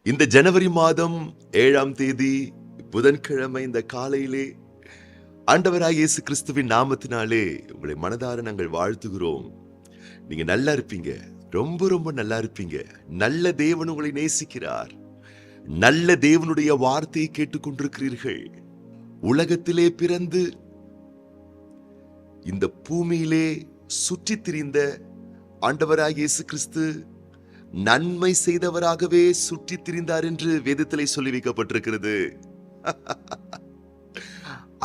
இந்த ஜனவரி மாதம் 7ஆம் தேதி புதன்கிழமை இந்த காலையிலே ஆண்டவராகிய இயேசு கிறிஸ்துவின் நாமத்தினாலே உங்களை மனதார நாங்கள் வாழ்த்துகிறோம். நீங்க நல்லா இருப்பீங்க, ரொம்ப ரொம்ப நல்லா இருப்பீங்க. நல்ல தேவன் உங்களை நேசிக்கிறார். நல்ல தேவனுடைய வார்த்தையை கேட்டுக்கொண்டிருக்கிறீர்கள். உலகத்திலே பிறந்து இந்த பூமியிலே சுற்றித் திரிந்த ஆண்டவராகிய இயேசு கிறிஸ்து நன்மை செய்தவராகவே சுற்றித் திரிந்தார் என்று வேதத்திலே சொல்லி வைக்கப்பட்டிருக்கிறது.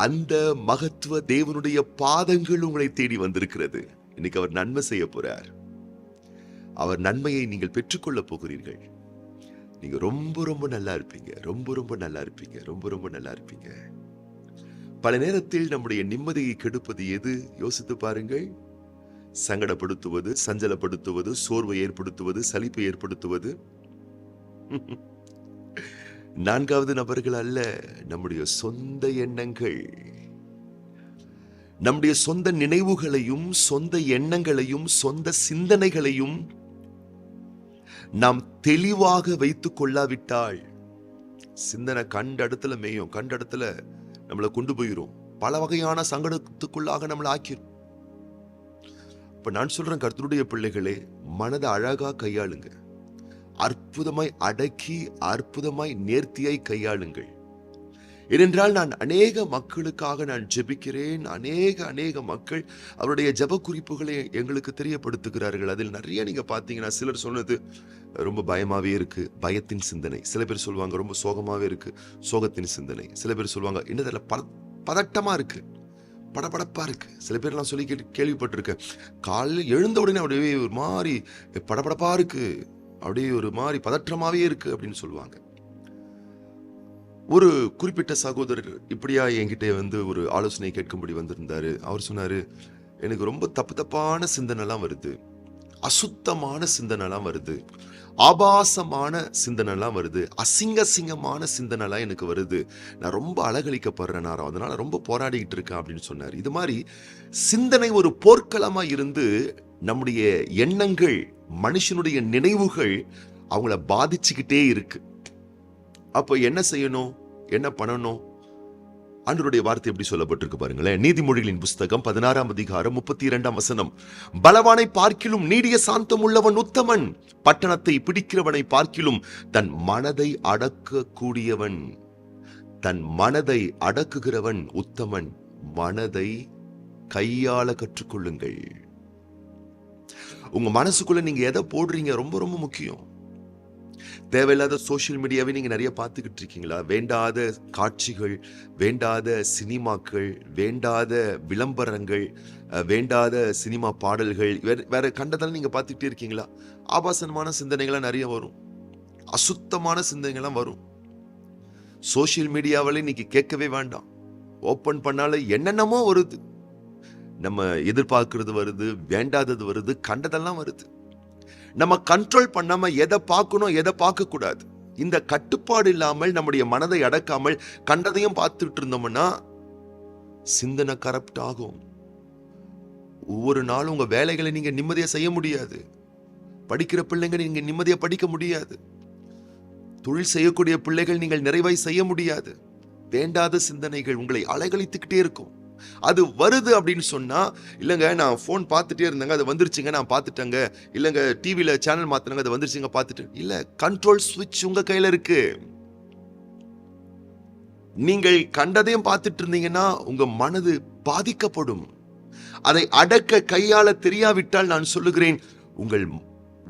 அந்த மகத்துவ தேவனுடைய பாதங்கள் உங்களை தேடி வந்திருக்கிறது. இன்னைக்கு அவர் நன்மை செய்ய போறார். அவர் நன்மையை நீங்கள் பெற்றுக்கொள்ள போகிறீர்கள். நீங்க ரொம்ப ரொம்ப நல்லா இருப்பீங்க, ரொம்ப ரொம்ப நல்லா இருப்பீங்க, ரொம்ப ரொம்ப நல்லா இருப்பீங்க. பல நேரத்தில் நம்முடைய நிம்மதியை கெடுப்பது எது? யோசித்து பாருங்கள். சங்கடப்படுத்துவது, சஞ்சலப்படுத்துவது, சோர்வை ஏற்படுத்துவது, சலிப்பை ஏற்படுத்துவது 4வது நபர்கள் அல்ல, நம்முடைய சொந்த எண்ணங்கள். நம்முடைய சொந்த நினைவுகளையும் சொந்த எண்ணங்களையும் சொந்த சிந்தனைகளையும் நாம் தெளிவாக வைத்துக் கொள்ளாவிட்டால் சிந்தனை கண்ட இடத்துல மேயும், கண்ட இடத்துல நம்மளை கொண்டு போயிரும். பல வகையான சங்கடத்துக்குள்ளாக நம்மளை ஆக்கிரும். இப்ப நான் சொல்றேன், கர்த்தருடைய பிள்ளைகளே, மனதை அழகா கையாளுங்க. அற்புதமாய் அடக்கி அற்புதமாய் நேர்த்தியாய் கையாளுங்கள். ஏனென்றால் நான் அநேக மக்களுக்காக நான் ஜெபிக்கிறேன். அநேக மக்கள் அவருடைய ஜெப குறிப்புகளை எங்களுக்கு தெரியப்படுத்துகிறார்கள். அதில் நிறைய நீங்க பாத்தீங்கன்னா, சிலர் சொன்னது ரொம்ப பயமாவே இருக்கு, பயத்தின் சிந்தனை. சில பேர் சொல்லுவாங்க ரொம்ப சோகமாவே இருக்கு, சோகத்தின் சிந்தனை. சில பேர் சொல்லுவாங்க என்னதில் பதட்டமா இருக்கு, படபடப்பா இருக்கு. சில பேர் நான் சொல்லி கேள்விப்பட்டிருக்கேன், காலையில் எழுந்த உடனே அப்படியே ஒரு மாதிரி படபடப்பா இருக்கு, அப்படியே ஒரு மாதிரி பதற்றமாவே இருக்கு அப்படின்னு சொல்லுவாங்க. ஒரு குறிப்பிட்ட சகோதரர் இப்படியா என்கிட்ட ஒரு ஆலோசனை கேட்கும்படி வந்திருந்தாரு. அவர் சொன்னாரு, எனக்கு ரொம்ப தப்பான சிந்தனைலாம் வருது, அசுத்தமான சிந்தனைலாம் வருது, ஆபாசமான சிந்தனைலாம் வருது, அசிங்கமான சிந்தனைலாம் எனக்கு வருது, நான் ரொம்ப அலகழிக்கப்படுறேன், நான் அதனால ரொம்ப போராடிக்கிட்டு இருக்கேன் அப்படின்னு சொன்னார். இது மாதிரி சிந்தனை ஒரு போர்க்களமா இருந்து நம்முடைய எண்ணங்கள், மனுஷனுடைய நினைவுகள் அவங்கள பாதிச்சுக்கிட்டே இருக்கு. அப்போ என்ன செய்யணும், என்ன பண்ணணும்? ஆண்டவருடைய வார்த்தை எப்படி சொல்லப்பட்டிருக்கு பாருங்களேன். நீதிமொழிகளின் புஸ்தகம் 16ஆம் அதிகாரம் 32ஆம் வசனம். பலவானை பார்க்கிலும் நீடிய சாந்தம் உள்ளவன் உத்தமன், பட்டணத்தை பிடிக்கிறவனை பார்க்கிலும் தன் மனதை அடக்க கூடியவன். தன் மனதை அடக்குகிறவன் உத்தமன். மனதை கையாள கற்றுக்கொள்ளுங்கள். உங்க மனசுக்குள்ள நீங்க எதை போடுறீங்க ரொம்ப ரொம்ப முக்கியம். தேவையில்லாத சோசியல் மீடியாவை நீங்க நிறைய பார்த்துக்கிட்டு இருக்கீங்களா? வேண்டாத காட்சிகள், வேண்டாத சினிமாக்கள், வேண்டாத விளம்பரங்கள், வேண்டாத சினிமா பாடல்கள், வேற கண்டதெல்லாம் நீங்க பார்த்துக்கிட்டே இருக்கீங்களா? ஆபாசமான சிந்தனைகள்லாம் நிறைய வரும், அசுத்தமான சிந்தனைகள்லாம் வரும். சோசியல் மீடியாவில இன்னைக்கு கேட்கவே வேண்டாம். ஓப்பன் பண்ணால என்னென்னமோ வருது. நம்ம எதிர்பார்க்கிறது வருது, வேண்டாதது வருது, கண்டதெல்லாம் வருது. நம்ம கண்ட்ரோல் பண்ணாம எதை பார்க்கணும் எதை பார்க்க கூடாது, இந்த கட்டுப்பாடு இல்லாமல் நம்முடைய மனதை அடக்காமல் கண்டதையும் பார்த்துட்டு இருந்தோம்னா சிந்தனை கரப்ட் ஆகும். ஒவ்வொரு நாளும் உங்க வேலைகளை நீங்க நிம்மதியா செய்ய முடியாது. படிக்கிற பிள்ளைங்க நீங்க நிம்மதியா படிக்க முடியாது. தொழில் செய்யக்கூடிய பிள்ளைகள் நீங்கள் நிறைவாய் செய்ய முடியாது. வேண்டாத சிந்தனைகள் உங்களை அலைகழித்துக்கிட்டே இருக்கும். அது வருது அப்படின்னு சொன்னா, இல்லைங்க நான் போன் பார்த்துட்டே இருந்தேங்க, அது வந்துருச்சுங்க, நான் பார்த்துட்டேங்க, இல்லைங்க டிவியில சேனல் மாத்தினங்க, அது வந்துருச்சுங்க, பார்த்துட்டு இல்ல. கண்ட்ரோல் சுவிட்ச் உங்க கையில இருக்கு. நீங்கள் கண்டதையும் பார்த்துட்டு இருந்தீங்கன்னா உங்க மனது பாதிக்கப்படும். அதை அடக்க கையாள தெரியாவிட்டால் நான் சொல்லுகிறேன், உங்கள்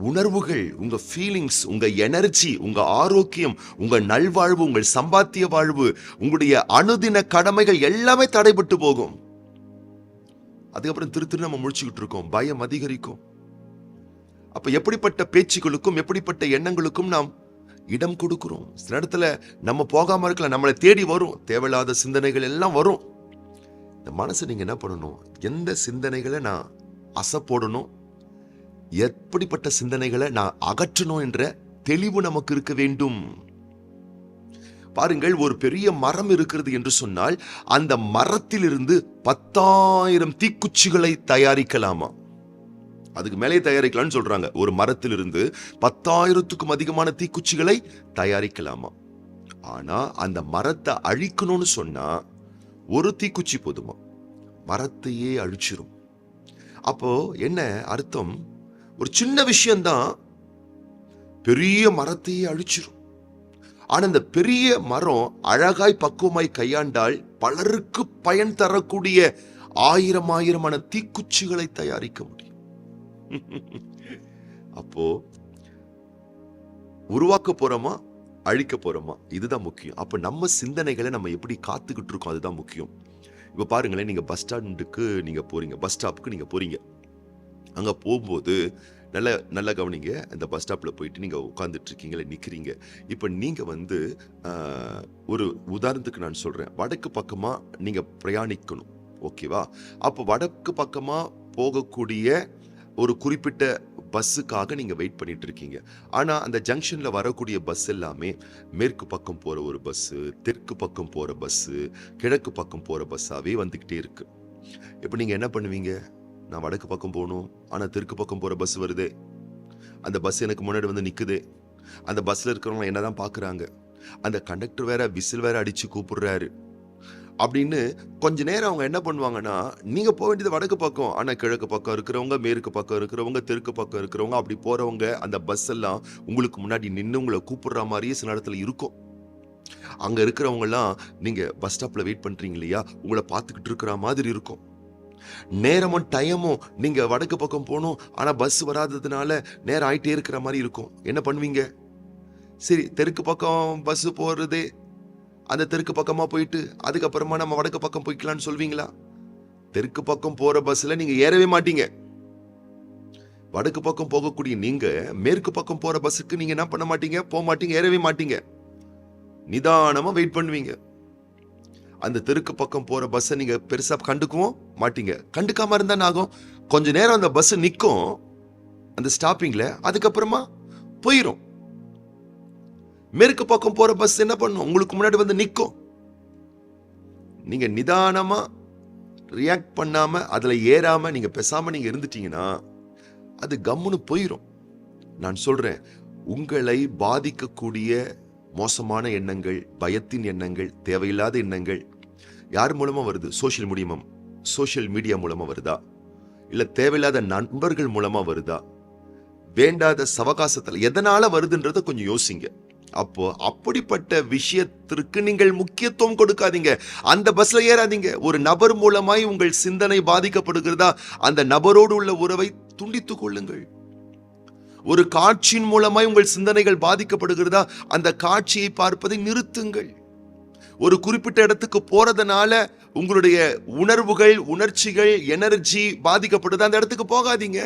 உணர்வுகள், உங்க ஃபீலிங்ஸ், உங்க எனர்ஜி, உங்க ஆரோக்கியம், உங்க நல்வாழ்வு, உங்கள் சம்பாத்திய வாழ்வு, உங்களுடைய அனுதின கடமைகள் எல்லாமே தடைபட்டு போகும். அதுக்கப்புறம் திரு நம்ம முடிச்சுக்கிட்டு இருக்கோம், பயம் அதிகரிக்கும். அப்ப எப்படிப்பட்ட பேச்சுகளுக்கும் எப்படிப்பட்ட எண்ணங்களுக்கும் நாம் இடம் கொடுக்கிறோம். சில இடத்துல நம்ம போகாம இருக்கலாம், நம்மளை தேடி வரும், தேவையில்லாத சிந்தனைகள் எல்லாம் வரும். இந்த மனசு நீங்க என்ன பண்ணணும், எந்த சிந்தனைகளை நான் அசை போடணும், எப்படிப்பட்ட சிந்தனைகளை நான் அகற்றணும் என்ற தெளிவு நமக்கு இருக்க வேண்டும். பாருங்கள், ஒரு பெரிய மரம் இருக்கிறது என்று சொன்னால் அந்த மரத்திலிருந்து 10,000 தீக்குச்சிகளை தயாரிக்கலாமா? அதுக்கு மேலே தயாரிக்கலாம்னு சொல்றாங்க. ஒரு மரத்திலிருந்து 10,000க்கும் அதிகமான தீக்குச்சிகளை தயாரிக்கலாமா. ஆனா அந்த மரத்தை அழிக்கணும்னு சொன்னா ஒரு தீக்குச்சி போதுமா, மரத்தையே அழிச்சிரும். அப்போ என்ன அர்த்தம்? ஒரு சின்ன விஷயம்தான் பெரிய மரத்தையே அழிச்சிரும். ஆனா இந்த பெரிய மரம் அழகாய் பக்குவமாய் கையாண்டால் பலருக்கு பயன் தரக்கூடிய ஆயிரமான தீக்குச்சிகளை தயாரிக்க முடியும். அப்போ உருவாக்க போறோமா, அழிக்க போறோமா, இதுதான் முக்கியம். அப்ப நம்ம சிந்தனைகளை நம்ம எப்படி காத்துக்கிட்டு இருக்கோம், அதுதான் முக்கியம். இப்ப பாருங்களேன், நீங்க பஸ் ஸ்டாண்டுக்கு நீங்க போறீங்க, பஸ் ஸ்டாப்புக்கு நீங்க போறீங்க. அங்க போகும்போது நல்லா கவனிங்க. அந்த பஸ் ஸ்டாப்ல போயிட்டு நீங்க உட்கார்ந்துட்டு இருக்கீங்களே, நிக்கிறீங்க. இப்ப நீங்க ஒரு உதாரணத்துக்கு நான் சொல்றேன். வடக்கு பக்கமா நீங்க பிரயாணிக்கணும், ஓகேவா? அப்போ வடக்கு பக்கமா போகக்கூடிய ஒரு குறிப்பிட்ட பஸ்ஸுக்காக நீங்க வெயிட் பண்ணிட்டு இருக்கீங்க. ஆனா அந்த ஜங்ஷன்ல வரக்கூடிய பஸ் எல்லாமே மேற்கு பக்கம் போற ஒரு பஸ், தெற்கு பக்கம் போற பஸ், கிழக்கு பக்கம் போற பஸ்ஸாவே வந்துகிட்டே இருக்கு. இப்ப நீங்க என்ன பண்ணுவீங்க? நான் வடக்கு பக்கம் போகணும், ஆனா தெற்கு பக்கம் போற பஸ் வருதே, அந்த பஸ் எனக்கு முன்னாடி வந்து நிக்குதே, அந்த பஸ்ல இருக்கிறவங்க என்னதான் பாக்குறாங்க, அந்த கண்டக்டர் வேற விசில் வேற அடிச்சு கூப்பிடுறாரு அப்படின்னு கொஞ்ச நேரம் அவங்க என்ன பண்ணுவாங்கன்னா, நீங்க போக வேண்டியது வடக்கு பக்கம், ஆனா கிழக்கு பக்கம் இருக்கிறவங்க, மேற்கு பக்கம் இருக்கிறவங்க, தெற்கு பக்கம் இருக்கிறவங்க, அப்படி போறவங்க அந்த பஸ் எல்லாம் உங்களுக்கு முன்னாடி நின்று உங்களை கூப்பிடுற மாதிரியே சில இடத்துல இருக்கும். அங்க இருக்கிறவங்க எல்லாம் நீங்க பஸ் ஸ்டாப்ல வெயிட் பண்றீங்க இல்லையா, உங்களை பார்த்துக்கிட்டு இருக்கிற மாதிரி இருக்கும். நேரமும் டைமும் நீங்க வடக்கு பக்கம் போகணும், ஆனா பஸ் வராததுனால நேரம் ஆயிட்டே இருக்கிற மாதிரி இருக்கும். என்ன பண்ணுவீங்க? சரி, தெற்கு பக்கம் பஸ் போறதே, அந்த தெற்கு பக்கமா போயிட்டு அதுக்கப்புறமா நம்ம வடக்கு பக்கம் போய்க்கலாம்னு சொல்வீங்களா? தெற்கு பக்கம் போற பஸ்ல நீங்க ஏறவே மாட்டீங்க. வடக்கு பக்கம் போகக்கூடிய நீங்க மேற்கு பக்கம் போற பஸ்ஸுக்கு நீங்க என்ன பண்ண மாட்டீங்க? போக மாட்டீங்க, ஏறவே மாட்டீங்க. நிதானமா வெயிட் பண்ணுவீங்க. அந்த தெற்கு பக்கம் போற பஸ்ஸை நீங்க பெருசா கண்டுக்கவும் மாட்டீங்க. கண்டுக்காம இருந்தா ஆகும், கொஞ்ச நேரம் அந்த பஸ் நிக்கும் அந்த ஸ்டாப்பிங்ல, அதுக்கப்புறமா போயிரும். மேற்கு பக்கம் போற பஸ் என்ன பண்ணும்? உங்களுக்கு முன்னாடி வந்து நிக்கும். நீங்க நிதானமா ரியாக்ட் பண்ணாம அதுல ஏறாம நீங்க பேசாம நீங்க இருந்துட்டீங்கன்னா அது கம்முன்னு போயிரும். நான் சொல்றேன், உங்களை பாதிக்கக்கூடிய மோசமான எண்ணங்கள், பயத்தின் எண்ணங்கள், தேவையில்லாத எண்ணங்கள் யார் மூலமா வருது? சோஷியல் மீடியா மூலமா வருதா, இல்ல தேவையில்லாத நண்பர்கள் மூலமா வருதா, வேண்டாத சவகாசத்துல எதனால வருதுன்றத கொஞ்சம் யோசிங்க. அப்போ அப்படிப்பட்ட விஷயத்திற்கு நீங்கள் முக்கியத்துவம் கொடுக்காதீங்க. அந்த பஸ்ல ஏறாதீங்க. ஒரு நபர் மூலமாய் உங்கள் சிந்தனை பாதிக்கப்படுகிறதா, அந்த நபரோடு உள்ள உறவை துண்டித்துக் கொள்ளுங்கள். ஒரு காட்சியின் மூலமாய் உங்கள் சிந்தனைகள் பாதிக்கப்படுகிறதா, அந்த காட்சியை பார்ப்பதை நிறுத்துங்கள். ஒரு குறிப்பிட்ட இடத்துக்கு போறதுனால உங்களுடைய உணர்வுகள், உணர்ச்சிகள், எனர்ஜி பாதிக்கப்படுது, அந்த இடத்துக்கு போகாதீங்க.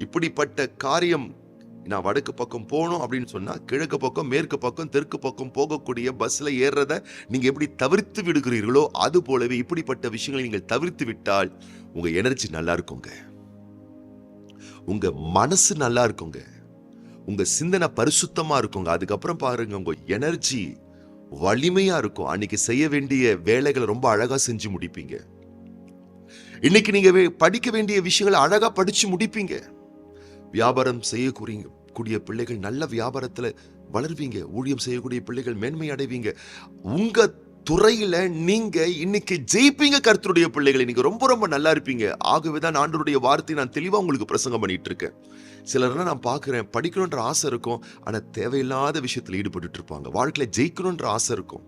இப்படிப்பட்ட காரியம், நான் வடக்கு பக்கம் போகணும் அப்படின்னு சொன்னா கிழக்கு பக்கம், மேற்கு பக்கம், தெற்கு பக்கம் போகக்கூடிய பஸ்ல ஏறத நீங்க எப்படி தவிர்த்து விடுகிறீர்களோ அது போலவே இப்படிப்பட்ட விஷயங்களை நீங்கள் தவிர்த்து விட்டால் உங்க எனர்ஜி நல்லா இருக்குங்க, உங்க மனசு நல்லா இருக்குங்க, உங்க சிந்தனை பரிசுத்தமா இருக்குங்க. அதுக்கப்புறம் பாருங்க, உங்க எனர்ஜி வலிமையா இருக்கும். அன்னைக்கு செய்ய வேண்டிய வேலைகளை ரொம்ப அழகா செஞ்சு முடிப்பீங்க. இன்னைக்கு நீங்க படிக்க வேண்டிய விஷயங்களை அழகா படிச்சு முடிப்பீங்க. வியாபாரம் செய்யக்கூடிய பிள்ளைகள் நல்ல வியாபாரத்துல வளர்வீங்க. ஊழியம் செய்யக்கூடிய பிள்ளைகள் மேன்மை அடைவீங்க. உங்க துறையில நீங்க இன்னைக்கு ஜெயிப்பீங்க. கர்த்தருடைய பிள்ளைகளை நீங்க ரொம்ப ரொம்ப நல்லா இருப்பீங்க. ஆகவேதான் ஆண்டவருடைய வார்த்தை நான் தெளிவா உங்களுக்கு பிரசங்கம் பண்ணிட்டு இருக்கேன். சிலர்லாம் நான் பார்க்கிறேன், படிக்கணுன்ற ஆசை இருக்கும், ஆனா தேவையில்லாத விஷயத்துல ஈடுபட்டு இருப்பாங்க. வாழ்க்கையில ஜெயிக்கணுன்ற ஆசை இருக்கும்,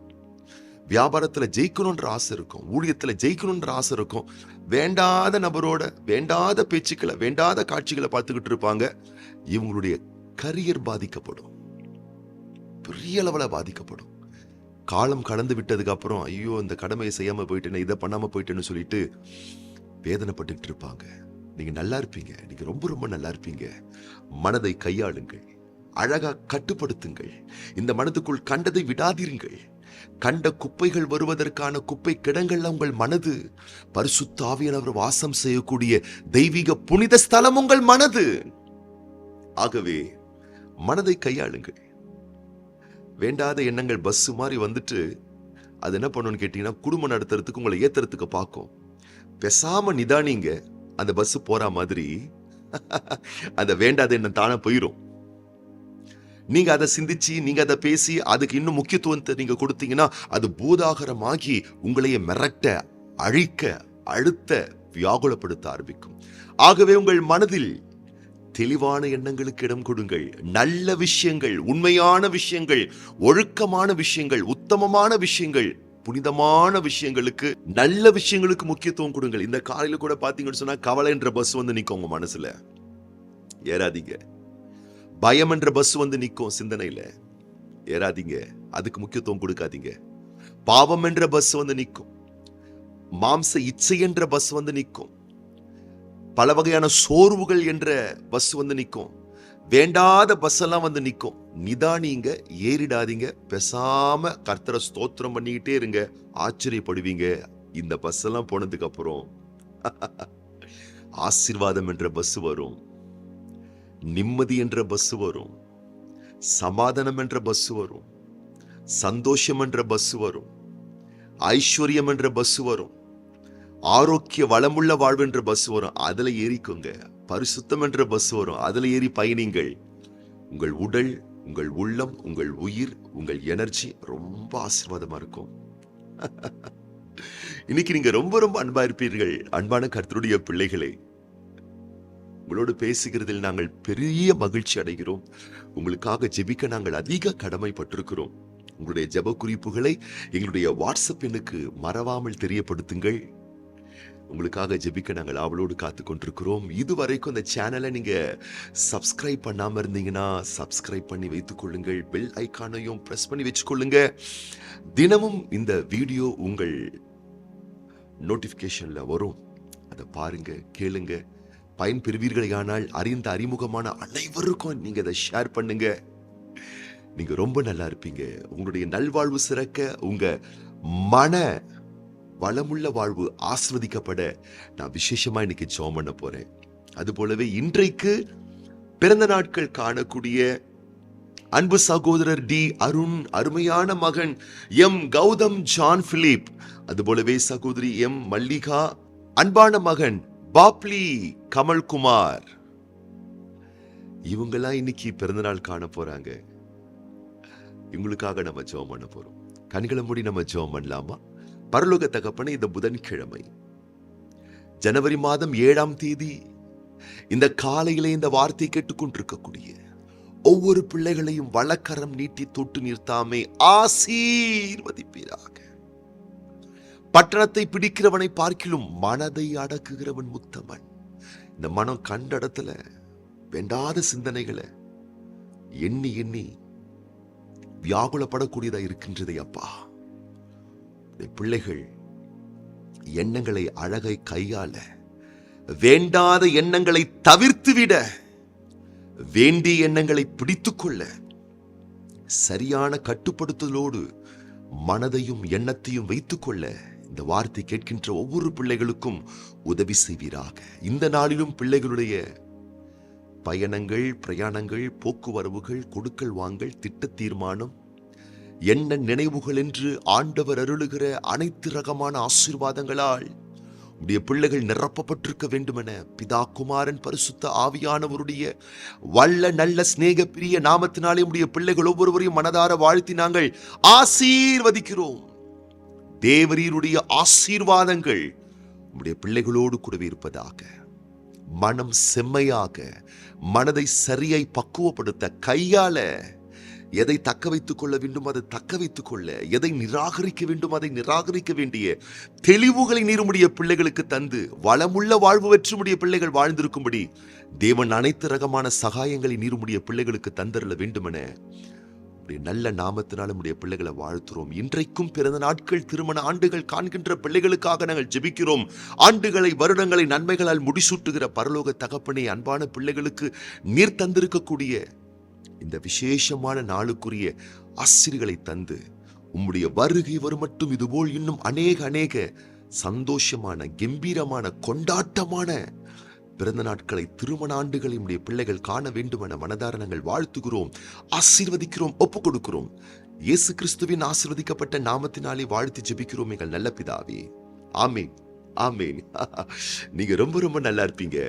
வியாபாரத்துல ஜெயிக்கணுன்ற ஆசை இருக்கும், ஊழியத்துல ஜெயிக்கணுன்ற ஆசை இருக்கும். வேண்டாத நபரோட வேண்டாத பேச்சுக்களை, வேண்டாத காட்சிகளை பார்த்துக்கிட்டு இருப்பாங்க. இவங்களுடைய கரியர் பாதிக்கப்படும், பெரிய அளவுல பாதிக்கப்படும். காலம் கடந்து விட்டதுக்கு அப்புறம் ஐயோ இந்த கடமையை செய்யாம போயிட்டேன்னு, இதை பண்ணாம போயிட்டேன்னு சொல்லிட்டு வேதனைப்பட்டுக்கிட்டு இருப்பாங்க. நீங்க நல்லா இருப்பீங்க, நீங்க ரொம்ப ரொம்ப நல்லா இருப்பீங்க. மனதை கையாளுங்கள், அழகா கட்டுப்படுத்துங்கள். இந்த மனதுக்குள் கண்டதை விடாதீர்கள். கண்ட குப்பைகள் வருவதற்கான குப்பை கிடங்கள்ல உங்கள் மனது. பரிசுத்த ஆவியானவர் வாசம் செய்யக்கூடிய தெய்வீக புனித ஸ்தலம் உங்கள் மனது. ஆகவே மனதை கையாளுங்கள். வேண்டாத எண்ணங்கள் பஸ் மாதிரி வந்துட்டு அது என்ன பண்ணணும்னு கேட்டீங்கன்னா, குடும்பம் நடத்துறதுக்கு, உங்களை ஏத்துறதுக்கு பார்க்கும். பேசாம நிதானிங்க, அந்த பஸ் போற மாதிரி அந்த வேண்டாத எண்ணம் தானே போயிரும். நீங்க அதை சிந்திச்சு, நீங்க அதை பேசி, அதுக்கு இன்னும் முக்கியத்துவத்தை நீங்க கொடுத்தீங்கன்னா அது பூதாகரமாகி உங்களையே மிரட்ட, அழிக்க, அழுத்த, வியாகுலப்படுத்த ஆரம்பிக்கும். ஆகவே உங்கள் மனதில் தெளிவான எண்ணங்களுக்கு இடம் கொடுங்கள். நல்ல விஷயங்கள், உண்மையான விஷயங்கள், ஒழுக்கமான விஷயங்கள், உத்தமமான விஷயங்கள், புனிதமான விஷயங்களுக்கு, நல்ல விஷயங்களுக்கு முக்கியத்துவம் கொடுங்கள். இந்த காலையில கூட பாத்தீங்கன்னு சொன்னா கவலை என்ற பஸ் வந்து நிக்கும் உங்க மனசுல, ஏறாதீங்க. பயம் என்ற பஸ் வந்து நிக்கும் சிந்தனையில, ஏறாதீங்க. அதுக்கு முக்கியத்துவம் கொடுக்காதீங்க. பாவம் என்ற பஸ் வந்து நிக்கும். மாம்ச இச்சை என்ற பஸ் வந்து நிக்கும். பல வகையான சோர்வுகள் என்ற பஸ் வந்து நிக்கும். வேண்டாத பஸ் எல்லாம் வந்து நிக்கும். நிதானிங்க, ஏறிடாதீங்க. பேசாம கர்த்தரை ஸ்தோத்திரம் பண்ணிக்கிட்டே இருங்க. ஆச்சரியப்படுவீங்க. இந்த பஸ் எல்லாம் போனதுக்கு அப்புறம் ஆசீர்வாதம் என்ற பஸ் வரும், நிம்மதி என்ற பஸ் வரும், சமாதானம் என்ற பஸ் வரும், சந்தோஷம் என்ற பஸ் வரும், ஐஸ்வர்யம் என்ற பஸ் வரும், ஆரோக்கிய வளமுள்ள வாழ்வு என்ற பஸ் வரும். அதுல ஏறிக்கோங்க. பரிசுத்தம் என்ற பஸ் வரும். அதுல ஏறி பயணிங்கள். உங்கள் உடல், உங்கள் உள்ளம், உங்கள் உயிர், உங்கள் எனர்ஜி ரொம்ப ஆசீர்வாதமா இருக்கும். இன்னைக்கு நீங்க ரொம்ப ரொம்ப அன்பா இருப்பீர்கள். அன்பான கர்த்தருடைய பிள்ளைகளே, உங்களோடு பேசுகிறதில் நாங்கள் பெரிய மகிழ்ச்சி அடைகிறோம். உங்களுக்காக ஜெபிக்க நாங்கள் அதிக கடமைப்பட்டிருக்கிறோம். உங்களுடைய ஜெப குறிப்புகளை எங்களுடைய வாட்ஸ்அப் எண்ணுக்கு மறவாமல் தெரியப்படுத்துங்கள். உங்களுக்காக ஜெபிக்க நாங்கள் அவளோடு காத்து கொண்டிருக்கிறோம். இதுவரைக்கும் இந்த சேனலை நீங்க சப்ஸ்கிரைப் பண்ணாம இருந்தீங்கன்னா சப்ஸ்கிரைப் பண்ணி வைத்துக் கொள்ளுங்கள். பெல் ஐக்கானையும் பிரஸ் பண்ணி வச்சுக்கொள்ளுங்க. தினமும் இந்த வீடியோ உங்கள் நோட்டிபிகேஷன்ல வரும். அதை பாருங்க, கேளுங்க, பயன் பெறுவீர்களானால் அறிந்த அறிமுகமான அனைவருக்கும் நீங்க அதை ஷேர் பண்ணுங்க. நீங்க ரொம்ப நல்லா இருப்பீங்க. உங்களுடைய நல்வாழ்வு சிறக்க, உங்க மன வளமுள்ள வாழ்வு ஆஸ்வதிக்கப்பட நான் விசேஷமா இன்னைக்கு ஜெபம் பண்ண போறேன். அது போலவே இன்றைக்கு பிறந்த நாட்கள் காணக்கூடிய அன்பு சகோதரர் டி அருண், அருமையான மகன் எம் கௌதம் ஜான் பிலிப், அது போலவே சகோதரி எம் மல்லிகா, அன்பான மகன் பாப்லி கமல்குமார், இவங்கெல்லாம் இன்னைக்கு பிறந்த நாள் காண போறாங்க. இவங்களுக்காக நம்ம ஜெபம் பண்ண போறோம். கண்களை மூடி நம்ம ஜெபம் பண்ணலாமா? பரலோக தகப்பனே, இந்த புதன்கிழமை ஜனவரி மாதம் 7ஆம் தேதி இந்த காலையிலே இந்த வார்த்தை கேட்டுக்கொண்டிருக்கக்கூடிய ஒவ்வொரு பிள்ளைகளையும் வலக்கரம் நீட்டி தொட்டு நிறுத்தாமே ஆசீர்வதிப்பீராக. பட்டணத்தை பிடிக்கிறவனை பார்க்கிலும் மனதை அடக்குகிறவன் முத்தமன். இந்த மனம் கண்ட இடத்துல வேண்டாத சிந்தனைகளை எண்ணி எண்ணி வியாகுலப்படக்கூடியதா இருக்கின்றதை அப்பா, பிள்ளைகள் எண்ணங்களை அழகை கையாள, வேண்டாத எண்ணங்களை தவிர்த்துவிட, வேண்டிய எண்ணங்களை பிடித்துக்கொள்ள, சரியான கட்டுப்படுத்தலோடு மனதையும் எண்ணத்தையும் வைத்துக்கொள்ள இந்த வார்த்தை கேட்கின்ற ஒவ்வொரு பிள்ளைகளுக்கும் உதவி செய்வீராக. இந்த நாளிலும் பிள்ளைகளுடைய பயணங்கள், பிரயாணங்கள், போக்குவரவுகள், கொடுக்கல் வாங்கல், திட்ட தீர்மானம், என்ன நினைவுகள் என்று ஆண்டவர் அருளுகிற அனைத்து ரகமான ஆசீர்வாதங்களால் உடைய பிள்ளைகள் நிரப்பப்பட்டிருக்க வேண்டுமென பிதா, குமாரன், பரிசுத்த ஆவியானவருடைய வல்ல நல்ல சிநேக பிரிய நாமத்தினாலே உடைய பிள்ளைகள் ஒவ்வொருவரையும் மனதார வாழ்த்தி நாங்கள் ஆசீர்வதிக்கிறோம். தேவரீருடைய ஆசீர்வாதங்கள் உடைய பிள்ளைகளோடு கூடவே இருப்பதாக. மனம் செம்மையாக, மனதை சரியாய் பக்குவப்படுத்த, கையாள, எதை தக்க வைத்துக் கொள்ள வேண்டும் அதை தக்க வைத்துக் கொள்ள, எதை நிராகரிக்க வேண்டும் அதை நிராகரிக்க வேண்டிய தெளிவுகளை நீருமுடைய பிள்ளைகளுக்கு தந்து வளமுள்ள வாழ்வு பெற்றுமுடைய பிள்ளைகள் வாழ்ந்திருக்கும்படி தேவன் அனைத்து ரகமான சகாயங்களை நீருமுடைய பிள்ளைகளுக்கு தந்தரல வேண்டுமென நல்ல நாமத்தினால் நம்முடைய பிள்ளைகளை வாழ்த்துறோம். இன்றைக்கும் பிறந்த நாட்கள், திருமண ஆண்டுகள் காண்கின்ற பிள்ளைகளுக்காக நாங்கள் ஜெபிக்கிறோம். ஆண்டுகளை, வருடங்களை நன்மைகளால் முடிசூட்டுகிற பரலோக தகப்பனே, அன்பான பிள்ளைகளுக்கு நீர் தந்திருக்கக்கூடிய இந்த விசேஷமான நாளுக்குரிய ஆசீர்களை தந்து உம்முடைய வருகை வரும் மட்டும் இதுபோல் இன்னும் அநேக சந்தோஷமான, கம்பீரமான, கொண்டாட்டமான பிறந்த நாட்களை, திருமண ஆண்டுகளை உம்முடைய பிள்ளைகள் காண வேண்டும் என மனதார நாங்கள் வாழ்த்துகிறோம், ஆசீர்வதிக்கிறோம், ஒப்புக் கொடுக்கிறோம். இயேசு கிறிஸ்துவின் ஆசீர்வதிக்கப்பட்ட நாமத்தினாலே வாழ்த்தி ஜெபிக்கிறோம் எங்கள் நல்ல பிதாவே. ஆமென், ஆமீன். நீங்க ரொம்ப ரொம்ப நல்லா இருப்பீங்க.